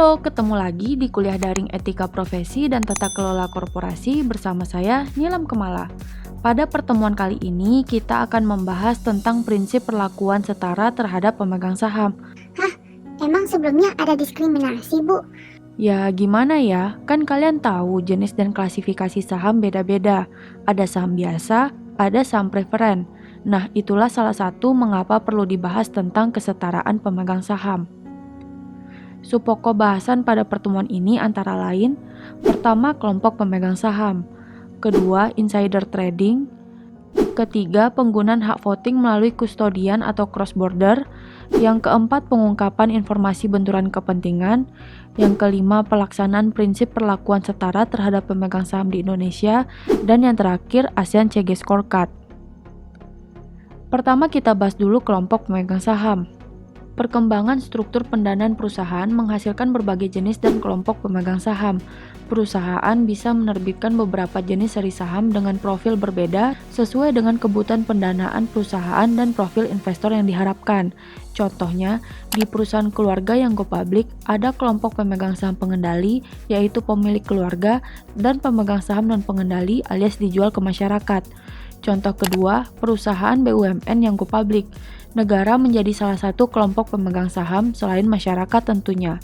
Halo, ketemu lagi di kuliah daring Etika Profesi dan Tata Kelola Korporasi bersama saya, Nilam Kemala. Pada pertemuan kali ini, kita akan membahas tentang prinsip perlakuan setara terhadap pemegang saham. Hah, emang sebelumnya ada diskriminasi, Bu? Ya, gimana ya? Kan kalian tahu jenis dan klasifikasi saham beda-beda. Ada saham biasa, ada saham preferen. Nah, itulah salah satu mengapa perlu dibahas tentang kesetaraan pemegang saham. Subpokok bahasan pada pertemuan ini antara lain, pertama kelompok pemegang saham, kedua insider trading, ketiga penggunaan hak voting melalui kustodian atau cross border, yang keempat pengungkapan informasi benturan kepentingan, yang kelima pelaksanaan prinsip perlakuan setara terhadap pemegang saham di Indonesia, dan yang terakhir ASEAN CG Scorecard. Pertama kita bahas dulu kelompok pemegang saham. Perkembangan struktur pendanaan perusahaan menghasilkan berbagai jenis dan kelompok pemegang saham. Perusahaan bisa menerbitkan beberapa jenis seri saham dengan profil berbeda sesuai dengan kebutuhan pendanaan perusahaan dan profil investor yang diharapkan. Contohnya, di perusahaan keluarga yang go public, ada kelompok pemegang saham pengendali, yaitu pemilik keluarga, dan pemegang saham non-pengendali alias dijual ke masyarakat. Contoh kedua, perusahaan BUMN yang go public. Negara menjadi salah satu kelompok pemegang saham selain masyarakat tentunya.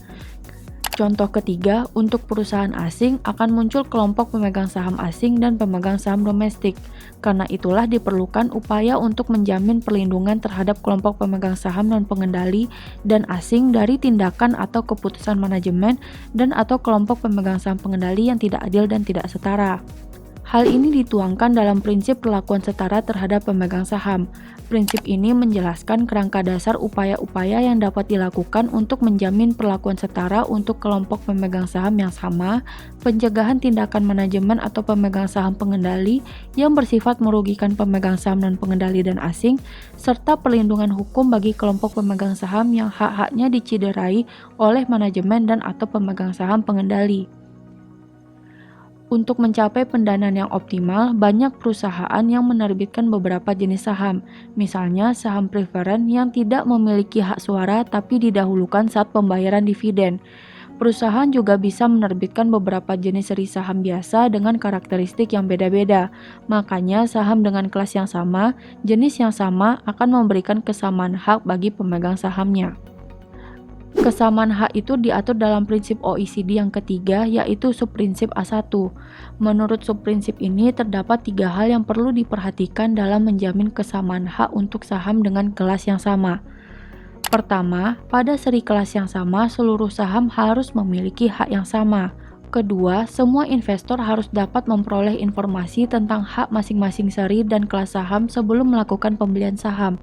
Contoh ketiga, untuk perusahaan asing akan muncul kelompok pemegang saham asing dan pemegang saham domestik. Karena itulah diperlukan upaya untuk menjamin perlindungan terhadap kelompok pemegang saham non-pengendali dan asing dari tindakan atau keputusan manajemen dan atau kelompok pemegang saham pengendali yang tidak adil dan tidak setara. Hal ini dituangkan dalam prinsip perlakuan setara terhadap pemegang saham. Prinsip ini menjelaskan kerangka dasar upaya-upaya yang dapat dilakukan untuk menjamin perlakuan setara untuk kelompok pemegang saham yang sama, pencegahan tindakan manajemen atau pemegang saham pengendali yang bersifat merugikan pemegang saham non-pengendali dan asing, serta perlindungan hukum bagi kelompok pemegang saham yang hak-haknya diciderai oleh manajemen dan atau pemegang saham pengendali. Untuk mencapai pendanaan yang optimal, banyak perusahaan yang menerbitkan beberapa jenis saham, misalnya saham preferen yang tidak memiliki hak suara tapi didahulukan saat pembayaran dividen. Perusahaan juga bisa menerbitkan beberapa jenis seri saham biasa dengan karakteristik yang beda-beda. Makanya saham dengan kelas yang sama, jenis yang sama akan memberikan kesamaan hak bagi pemegang sahamnya. Kesamaan hak itu diatur dalam prinsip OECD yang ketiga, yaitu subprinsip A1. Menurut subprinsip ini, terdapat 3 hal yang perlu diperhatikan dalam menjamin kesamaan hak untuk saham dengan kelas yang sama. Pertama, pada seri kelas yang sama, seluruh saham harus memiliki hak yang sama. Kedua, semua investor harus dapat memperoleh informasi tentang hak masing-masing seri dan kelas saham sebelum melakukan pembelian saham.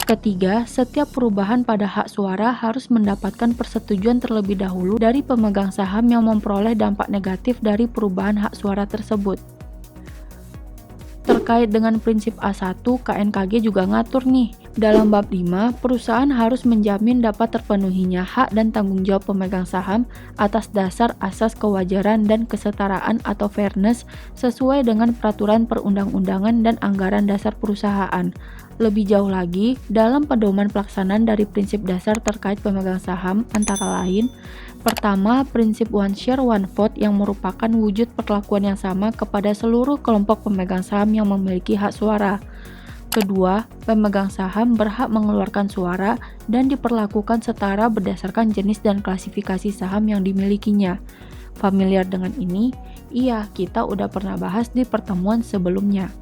Ketiga, setiap perubahan pada hak suara harus mendapatkan persetujuan terlebih dahulu dari pemegang saham yang memperoleh dampak negatif dari perubahan hak suara tersebut. Terkait dengan prinsip A1, KNKG juga ngatur nih. Dalam bab 5, perusahaan harus menjamin dapat terpenuhinya hak dan tanggung jawab pemegang saham atas dasar asas kewajaran dan kesetaraan atau fairness sesuai dengan peraturan perundang-undangan dan anggaran dasar perusahaan. Lebih jauh lagi, dalam pedoman pelaksanaan dari prinsip dasar terkait pemegang saham antara lain, pertama, prinsip one share one vote yang merupakan wujud perlakuan yang sama kepada seluruh kelompok pemegang saham yang memiliki hak suara. Kedua, pemegang saham berhak mengeluarkan suara dan diperlakukan setara berdasarkan jenis dan klasifikasi saham yang dimilikinya. Familiar dengan ini? Iya, kita udah pernah bahas di pertemuan sebelumnya.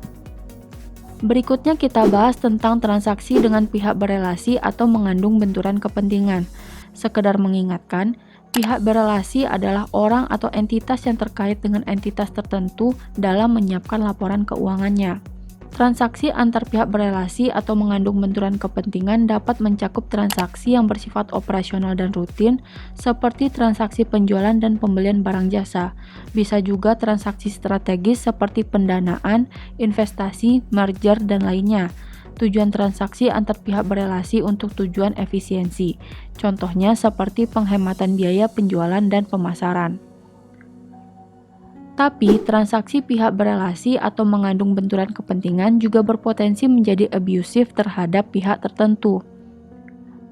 Berikutnya kita bahas tentang transaksi dengan pihak berelasi atau mengandung benturan kepentingan. Sekedar mengingatkan, pihak berelasi adalah orang atau entitas yang terkait dengan entitas tertentu dalam menyiapkan laporan keuangannya. Transaksi antar pihak berelasi atau mengandung benturan kepentingan dapat mencakup transaksi yang bersifat operasional dan rutin, seperti transaksi penjualan dan pembelian barang jasa. Bisa juga transaksi strategis seperti pendanaan, investasi, merger, dan lainnya. Tujuan transaksi antar pihak berelasi untuk tujuan efisiensi. Contohnya seperti penghematan biaya penjualan dan pemasaran. Tapi, transaksi pihak berelasi atau mengandung benturan kepentingan juga berpotensi menjadi abusive terhadap pihak tertentu.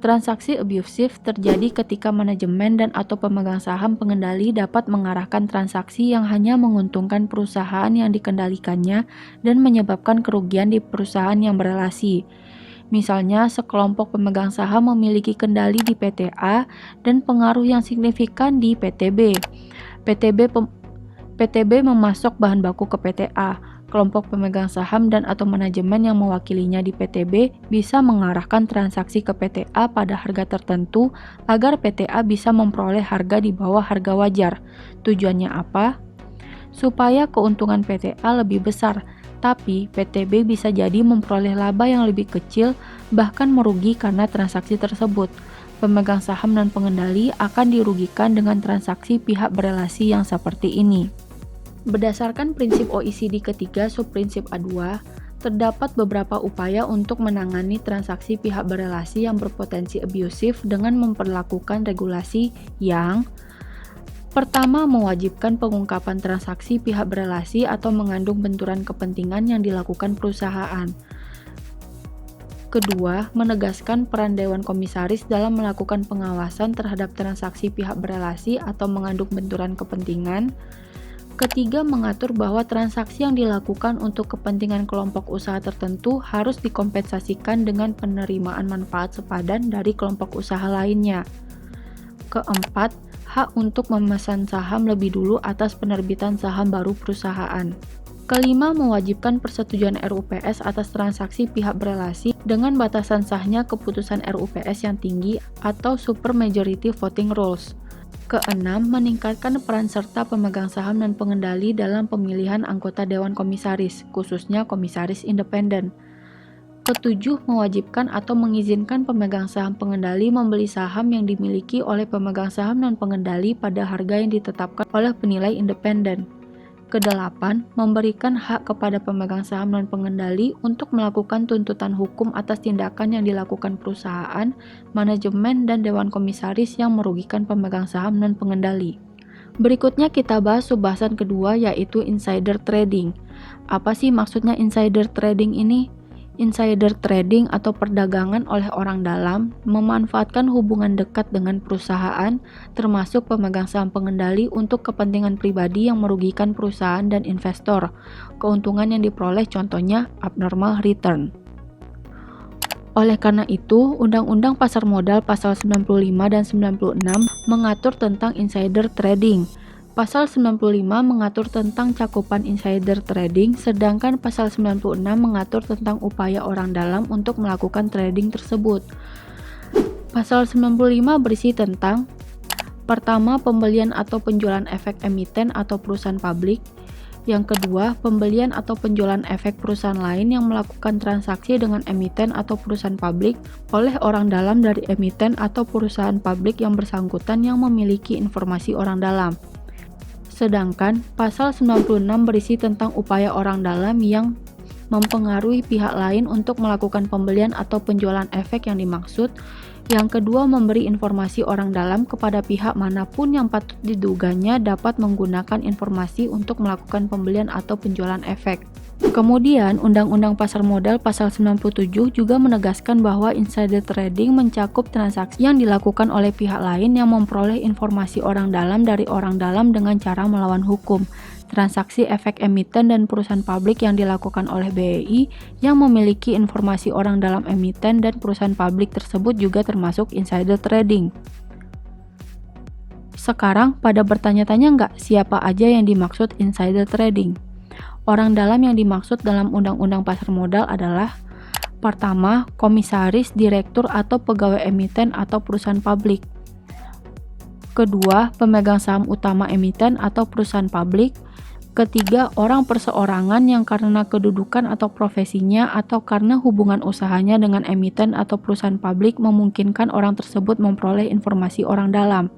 Transaksi abusive terjadi ketika manajemen dan atau pemegang saham pengendali dapat mengarahkan transaksi yang hanya menguntungkan perusahaan yang dikendalikannya dan menyebabkan kerugian di perusahaan yang berelasi. Misalnya, sekelompok pemegang saham memiliki kendali di PT A dan pengaruh yang signifikan di PT B. PT B memasok bahan baku ke PT A. Kelompok pemegang saham dan atau manajemen yang mewakilinya di PT B bisa mengarahkan transaksi ke PT A pada harga tertentu agar PT A bisa memperoleh harga di bawah harga wajar. Tujuannya apa? Supaya keuntungan PT A lebih besar, tapi PT B bisa jadi memperoleh laba yang lebih kecil, bahkan merugi karena transaksi tersebut. Pemegang saham dan pengendali akan dirugikan dengan transaksi pihak berelasi yang seperti ini. Berdasarkan prinsip OECD ketiga subprinsip A2, terdapat beberapa upaya untuk menangani transaksi pihak berelasi yang berpotensi abusive dengan memperlakukan regulasi yang pertama, mewajibkan pengungkapan transaksi pihak berelasi atau mengandung benturan kepentingan yang dilakukan perusahaan. Kedua, menegaskan peran Dewan Komisaris dalam melakukan pengawasan terhadap transaksi pihak berelasi atau mengandung benturan kepentingan. Ketiga, mengatur bahwa transaksi yang dilakukan untuk kepentingan kelompok usaha tertentu harus dikompensasikan dengan penerimaan manfaat sepadan dari kelompok usaha lainnya. Keempat, hak untuk memesan saham lebih dulu atas penerbitan saham baru perusahaan. Kelima, mewajibkan persetujuan RUPS atas transaksi pihak berelasi dengan batasan sahnya keputusan RUPS yang tinggi atau supermajority voting rules. Keenam, meningkatkan peran serta pemegang saham dan pengendali dalam pemilihan anggota Dewan Komisaris, khususnya komisaris independen. Ketujuh, mewajibkan atau mengizinkan pemegang saham pengendali membeli saham yang dimiliki oleh pemegang saham dan pengendali pada harga yang ditetapkan oleh penilai independen. Kedelapan, memberikan hak kepada pemegang saham dan pengendali untuk melakukan tuntutan hukum atas tindakan yang dilakukan perusahaan, manajemen, dan dewan komisaris yang merugikan pemegang saham dan pengendali. Berikutnya kita bahas subbahasan kedua, yaitu insider trading. Apa sih maksudnya insider trading ini? Insider trading atau perdagangan oleh orang dalam memanfaatkan hubungan dekat dengan perusahaan, termasuk pemegang saham pengendali untuk kepentingan pribadi yang merugikan perusahaan dan investor. Keuntungan yang diperoleh contohnya abnormal return. Oleh karena itu, Undang-Undang Pasar Modal Pasal 95 dan 96 mengatur tentang insider trading. Pasal 95 mengatur tentang cakupan insider trading, sedangkan Pasal 96 mengatur tentang upaya orang dalam untuk melakukan trading tersebut. Pasal 95 berisi tentang: pertama, pembelian atau penjualan efek emiten atau perusahaan publik. Yang kedua, pembelian atau penjualan efek perusahaan lain yang melakukan transaksi dengan emiten atau perusahaan publik oleh orang dalam dari emiten atau perusahaan publik yang bersangkutan yang memiliki informasi orang dalam. Sedangkan Pasal 96 berisi tentang upaya orang dalam yang mempengaruhi pihak lain untuk melakukan pembelian atau penjualan efek yang dimaksud. Yang kedua, memberi informasi orang dalam kepada pihak manapun yang patut diduganya dapat menggunakan informasi untuk melakukan pembelian atau penjualan efek. Kemudian, Undang-Undang Pasar Modal Pasal 97 juga menegaskan bahwa insider trading mencakup transaksi yang dilakukan oleh pihak lain yang memperoleh informasi orang dalam dari orang dalam dengan cara melawan hukum. Transaksi efek emiten dan perusahaan publik yang dilakukan oleh BEI yang memiliki informasi orang dalam emiten dan perusahaan publik tersebut juga termasuk insider trading. Sekarang, pada bertanya-tanya nggak siapa aja yang dimaksud insider trading? Orang dalam yang dimaksud dalam Undang-Undang Pasar Modal adalah: pertama, komisaris, direktur, atau pegawai emiten atau perusahaan publik. Kedua, pemegang saham utama emiten atau perusahaan publik. Ketiga, orang perseorangan yang karena kedudukan atau profesinya atau karena hubungan usahanya dengan emiten atau perusahaan publik memungkinkan orang tersebut memperoleh informasi orang dalam.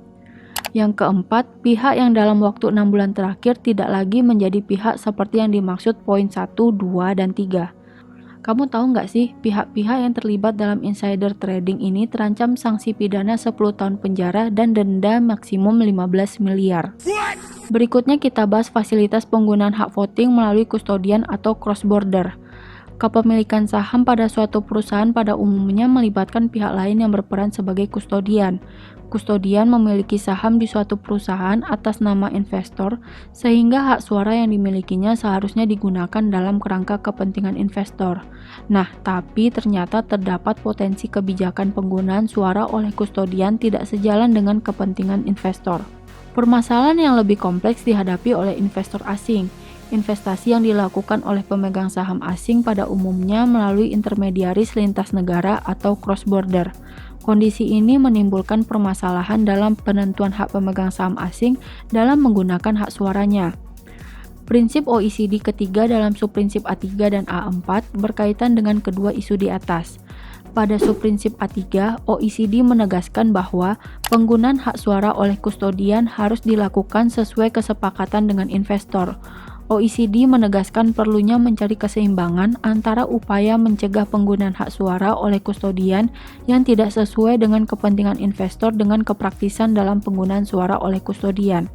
Yang keempat, pihak yang dalam waktu 6 bulan terakhir tidak lagi menjadi pihak seperti yang dimaksud poin 1, 2, dan 3. Kamu tahu nggak sih, pihak-pihak yang terlibat dalam insider trading ini terancam sanksi pidana 10 tahun penjara dan denda maksimum 15 miliar. Berikutnya kita bahas fasilitas penggunaan hak voting melalui kustodian atau cross border. Kepemilikan saham pada suatu perusahaan pada umumnya melibatkan pihak lain yang berperan sebagai kustodian. Kustodian memiliki saham di suatu perusahaan atas nama investor, sehingga hak suara yang dimilikinya seharusnya digunakan dalam kerangka kepentingan investor. Nah, tapi ternyata terdapat potensi kebijakan penggunaan suara oleh kustodian tidak sejalan dengan kepentingan investor. Permasalahan yang lebih kompleks dihadapi oleh investor asing. Investasi yang dilakukan oleh pemegang saham asing pada umumnya melalui intermediaris lintas negara atau cross-border. Kondisi ini menimbulkan permasalahan dalam penentuan hak pemegang saham asing dalam menggunakan hak suaranya. Prinsip OECD ketiga dalam subprinsip A3 dan A4 berkaitan dengan kedua isu di atas. Pada subprinsip A3, OECD menegaskan bahwa penggunaan hak suara oleh kustodian harus dilakukan sesuai kesepakatan dengan investor. OECD menegaskan perlunya mencari keseimbangan antara upaya mencegah penggunaan hak suara oleh kustodian yang tidak sesuai dengan kepentingan investor dengan kepraktisan dalam penggunaan suara oleh kustodian.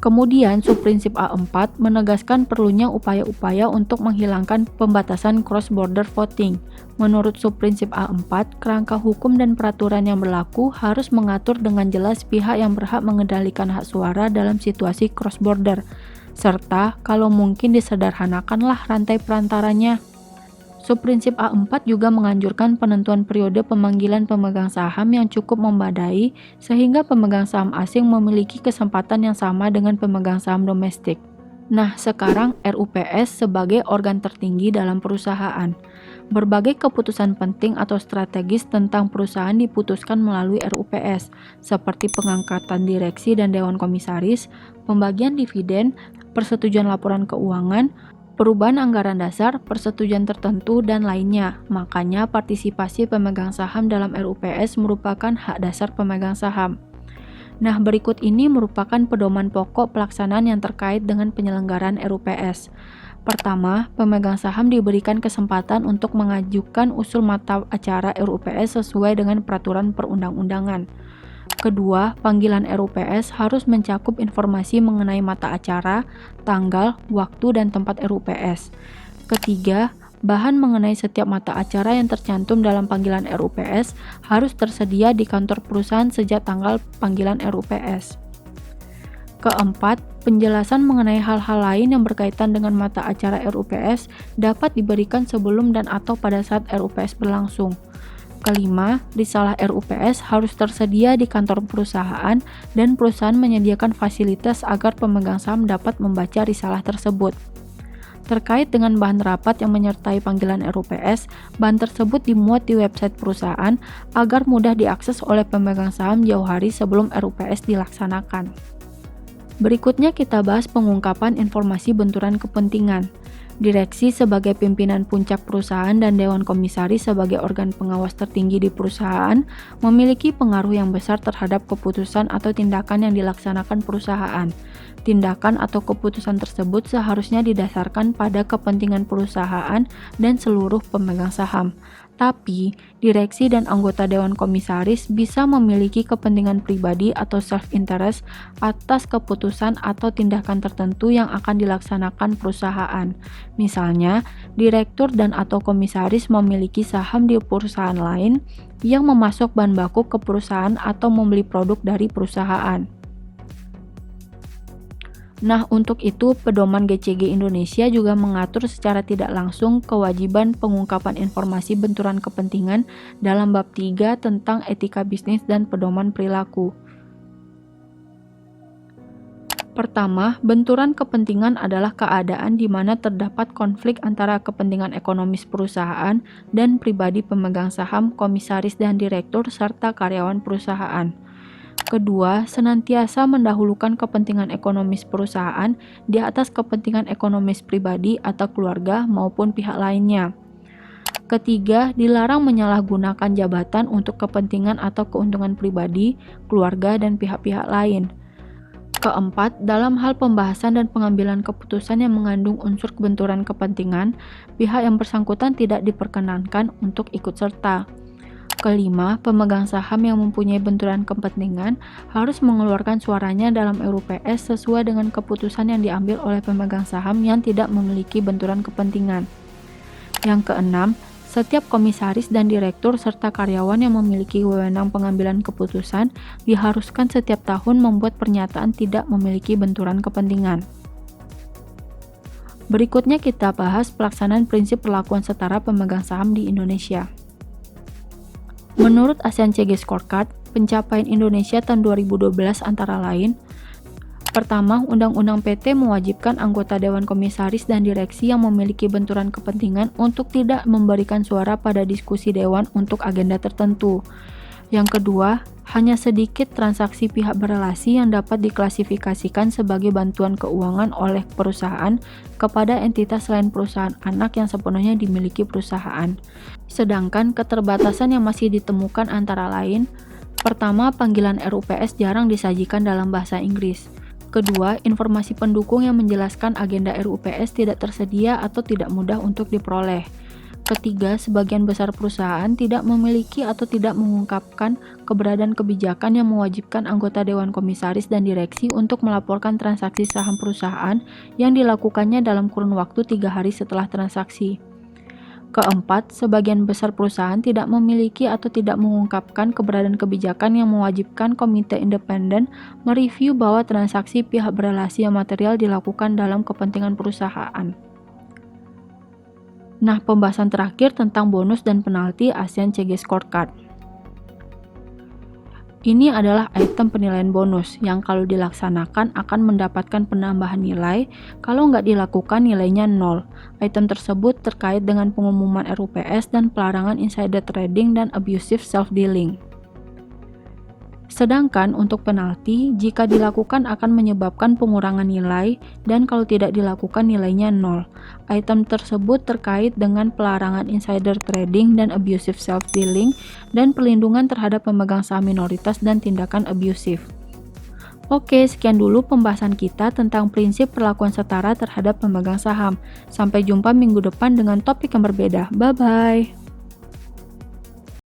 Kemudian, subprinsip A4 menegaskan perlunya upaya-upaya untuk menghilangkan pembatasan cross-border voting. Menurut subprinsip A4, kerangka hukum dan peraturan yang berlaku harus mengatur dengan jelas pihak yang berhak mengendalikan hak suara dalam situasi cross-border, serta kalau mungkin disederhanakanlah rantai perantaranya. Subprinsip A4 juga menganjurkan penentuan periode pemanggilan pemegang saham yang cukup memadai sehingga pemegang saham asing memiliki kesempatan yang sama dengan pemegang saham domestik. Nah, sekarang RUPS sebagai organ tertinggi dalam perusahaan. Berbagai keputusan penting atau strategis tentang perusahaan diputuskan melalui RUPS, seperti pengangkatan direksi dan dewan komisaris, pembagian dividen, persetujuan laporan keuangan, perubahan anggaran dasar, persetujuan tertentu, dan lainnya. Makanya partisipasi pemegang saham dalam RUPS merupakan hak dasar pemegang saham. Nah, berikut ini merupakan pedoman pokok pelaksanaan yang terkait dengan penyelenggaraan RUPS. Pertama, pemegang saham diberikan kesempatan untuk mengajukan usul mata acara RUPS sesuai dengan peraturan perundang-undangan. Kedua, panggilan RUPS harus mencakup informasi mengenai mata acara, tanggal, waktu, dan tempat RUPS. Ketiga, bahan mengenai setiap mata acara yang tercantum dalam panggilan RUPS harus tersedia di kantor perusahaan sejak tanggal panggilan RUPS. Keempat, penjelasan mengenai hal-hal lain yang berkaitan dengan mata acara RUPS dapat diberikan sebelum dan atau pada saat RUPS berlangsung. Kelima, risalah RUPS harus tersedia di kantor perusahaan dan perusahaan menyediakan fasilitas agar pemegang saham dapat membaca risalah tersebut. Terkait dengan bahan rapat yang menyertai panggilan RUPS, bahan tersebut dimuat di website perusahaan agar mudah diakses oleh pemegang saham jauh hari sebelum RUPS dilaksanakan. Berikutnya kita bahas pengungkapan informasi benturan kepentingan. Direksi sebagai pimpinan puncak perusahaan dan dewan komisaris sebagai organ pengawas tertinggi di perusahaan memiliki pengaruh yang besar terhadap keputusan atau tindakan yang dilaksanakan perusahaan. Tindakan atau keputusan tersebut seharusnya didasarkan pada kepentingan perusahaan dan seluruh pemegang saham. Tapi, direksi dan anggota dewan komisaris bisa memiliki kepentingan pribadi atau self-interest atas keputusan atau tindakan tertentu yang akan dilaksanakan perusahaan. Misalnya, direktur dan atau komisaris memiliki saham di perusahaan lain yang memasok bahan baku ke perusahaan atau membeli produk dari perusahaan. Nah, untuk itu pedoman GCG Indonesia juga mengatur secara tidak langsung kewajiban pengungkapan informasi benturan kepentingan dalam bab 3 tentang etika bisnis dan pedoman perilaku. Pertama, benturan kepentingan adalah keadaan di mana terdapat konflik antara kepentingan ekonomis perusahaan dan pribadi pemegang saham, komisaris dan direktur, serta karyawan perusahaan. Kedua, senantiasa mendahulukan kepentingan ekonomis perusahaan di atas kepentingan ekonomis pribadi atau keluarga maupun pihak lainnya. Ketiga, dilarang menyalahgunakan jabatan untuk kepentingan atau keuntungan pribadi, keluarga, dan pihak-pihak lain. Keempat, dalam hal pembahasan dan pengambilan keputusan yang mengandung unsur kebenturan kepentingan, pihak yang bersangkutan tidak diperkenankan untuk ikut serta. Kelima, pemegang saham yang mempunyai benturan kepentingan harus mengeluarkan suaranya dalam RUPS sesuai dengan keputusan yang diambil oleh pemegang saham yang tidak memiliki benturan kepentingan. Yang keenam, setiap komisaris dan direktur serta karyawan yang memiliki wewenang pengambilan keputusan diharuskan setiap tahun membuat pernyataan tidak memiliki benturan kepentingan. Berikutnya kita bahas pelaksanaan prinsip perlakuan setara pemegang saham di Indonesia. Menurut ASEAN CG Scorecard, pencapaian Indonesia tahun 2012 antara lain: pertama, Undang-Undang PT mewajibkan anggota Dewan Komisaris dan Direksi yang memiliki benturan kepentingan untuk tidak memberikan suara pada diskusi Dewan untuk agenda tertentu. Yang kedua, hanya sedikit transaksi pihak berelasi yang dapat diklasifikasikan sebagai bantuan keuangan oleh perusahaan kepada entitas selain perusahaan anak yang sepenuhnya dimiliki perusahaan. Sedangkan keterbatasan yang masih ditemukan antara lain: pertama, panggilan RUPS jarang disajikan dalam bahasa Inggris. Kedua, informasi pendukung yang menjelaskan agenda RUPS tidak tersedia atau tidak mudah untuk diperoleh. Ketiga, sebagian besar perusahaan tidak memiliki atau tidak mengungkapkan keberadaan kebijakan yang mewajibkan anggota Dewan Komisaris dan Direksi untuk melaporkan transaksi saham perusahaan yang dilakukannya dalam kurun waktu 3 hari setelah transaksi. Keempat, sebagian besar perusahaan tidak memiliki atau tidak mengungkapkan keberadaan kebijakan yang mewajibkan komite independen mereview bahwa transaksi pihak berelasi yang material dilakukan dalam kepentingan perusahaan. Nah, pembahasan terakhir tentang bonus dan penalti ASEAN CG Scorecard. Ini adalah item penilaian bonus yang kalau dilaksanakan akan mendapatkan penambahan nilai, kalau nggak dilakukan nilainya 0. Item tersebut terkait dengan pengumuman RUPS dan pelarangan insider trading dan abusive self-dealing. Sedangkan untuk penalti, jika dilakukan akan menyebabkan pengurangan nilai, dan kalau tidak dilakukan nilainya 0. Item tersebut terkait dengan pelarangan insider trading dan abusive self-dealing, dan perlindungan terhadap pemegang saham minoritas dan tindakan abusif. Oke, sekian dulu pembahasan kita tentang prinsip perlakuan setara terhadap pemegang saham. Sampai jumpa minggu depan dengan topik yang berbeda. Bye-bye!